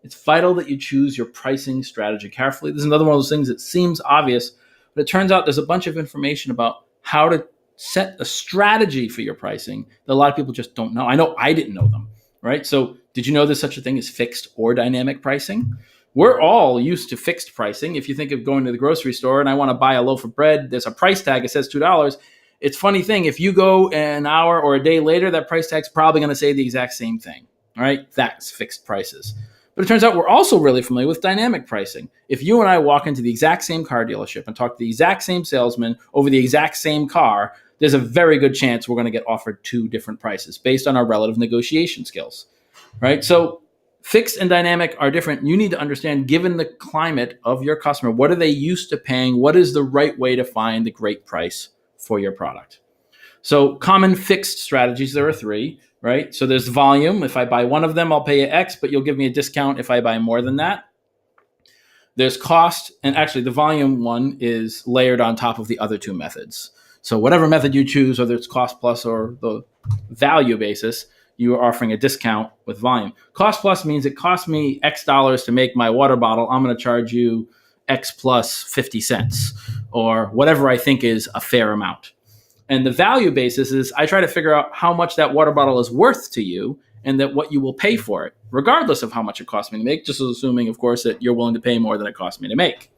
It's vital that you choose your pricing strategy carefully. This is another one of those things that seems obvious, but it turns out there's a bunch of information about how to set a strategy for your pricing that a lot of people just don't know. I know I didn't know them, right? So did you know there's such a thing as fixed or dynamic pricing? We're all used to fixed pricing. If you think of going to the grocery store and I want to buy a loaf of bread, there's a price tag, it says $2. It's a funny thing. If you go an hour or a day later, that price tag's probably going to say the exact same thing. All right. That's fixed prices. But it turns out we're also really familiar with dynamic pricing. If you and I walk into the exact same car dealership and talk to the exact same salesman over the exact same car, there's a very good chance we're going to get offered two different prices based on our relative negotiation skills. Right. So fixed and dynamic are different. You need to understand, given the climate of your customer, what are they used to paying? What is the right way to find the great price for your product? So common fixed strategies, there are three, right? So there's volume. If I buy one of them, I'll pay you X, but you'll give me a discount if I buy more than that. There's cost, and actually the volume one is layered on top of the other two methods. So whatever method you choose, whether it's cost plus or the value basis, you are offering a discount with volume. Cost plus means it costs me X dollars to make my water bottle. I'm going to charge you X plus 50 cents or whatever I think is a fair amount. And the value basis is I try to figure out how much that water bottle is worth to you and that what you will pay for it, regardless of how much it costs me to make, just assuming, of course, that you're willing to pay more than it costs me to make.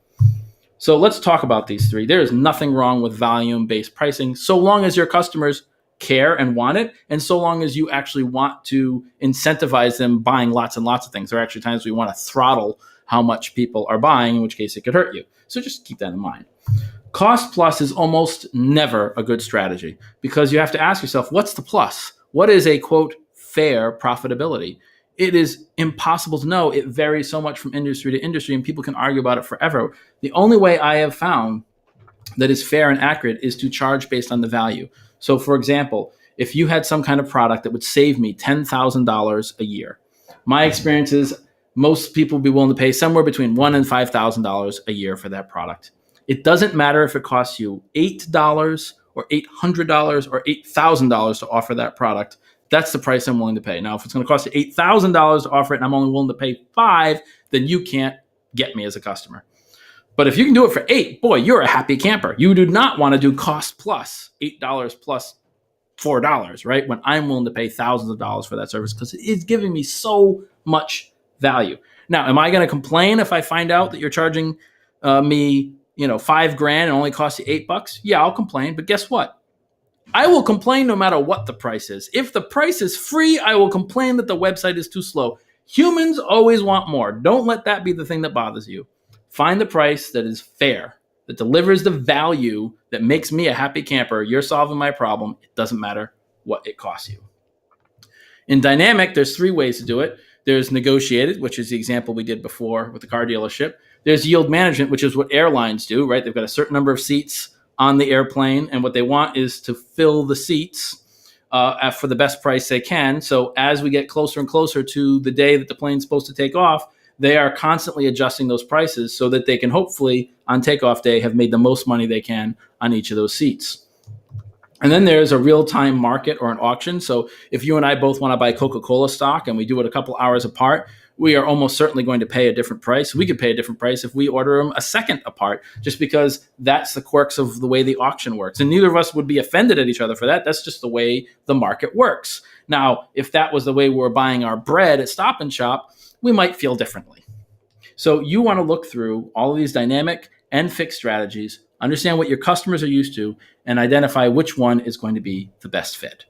So let's talk about these three. There is nothing wrong with volume-based pricing so long as your customers care and want it, and so long as you actually want to incentivize them buying lots and lots of things. There are actually times we want to throttle how much people are buying, in which case it could hurt you. So just keep that in mind. Cost plus is almost never a good strategy because you have to ask yourself, what's the plus? What is a, quote, fair profitability? It is impossible to know. It varies so much from industry to industry, and people can argue about it forever. The only way I have found that is fair and accurate is to charge based on the value. So, for example, if you had some kind of product that would save me $10,000 a year, my experience is most people would be willing to pay somewhere between $1,000 and $5,000 a year for that product. It doesn't matter if it costs you $8 or $800 or $8,000 to offer that product. That's the price I'm willing to pay. Now, if it's going to cost you $8,000 to offer it and I'm only willing to pay $5,000, then you can't get me as a customer. But if you can do it for $8, boy, you're a happy camper. You do not want to do cost plus, $8 plus $4, right? When I'm willing to pay thousands of dollars for that service because it is giving me so much value. Now, am I going to complain if I find out that you're charging me, $5,000 and only costs you $8? Yeah, I'll complain. But guess what? I will complain no matter what the price is. If the price is free, I will complain that the website is too slow. Humans always want more. Don't let that be the thing that bothers you. Find the price that is fair, that delivers the value that makes me a happy camper. You're solving my problem. It doesn't matter what it costs you. In dynamic, there's three ways to do it. There's negotiated, which is the example we did before with the car dealership. There's yield management, which is what airlines do, right? They've got a certain number of seats on the airplane, and what they want is to fill the seats for the best price they can. So as we get closer and closer to the day that the plane's supposed to take off, they are constantly adjusting those prices so that they can hopefully, on takeoff day, have made the most money they can on each of those seats. And then there's a real-time market or an auction. So if you and I both want to buy Coca-Cola stock and we do it a couple hours apart, we are almost certainly going to pay a different price. We could pay a different price if we order them a second apart, just because that's the quirks of the way the auction works. And neither of us would be offended at each other for that. That's just the way the market works. Now, if that was the way we were buying our bread at Stop and Shop, we might feel differently. So you want to look through all of these dynamic and fixed strategies, understand what your customers are used to, and identify which one is going to be the best fit.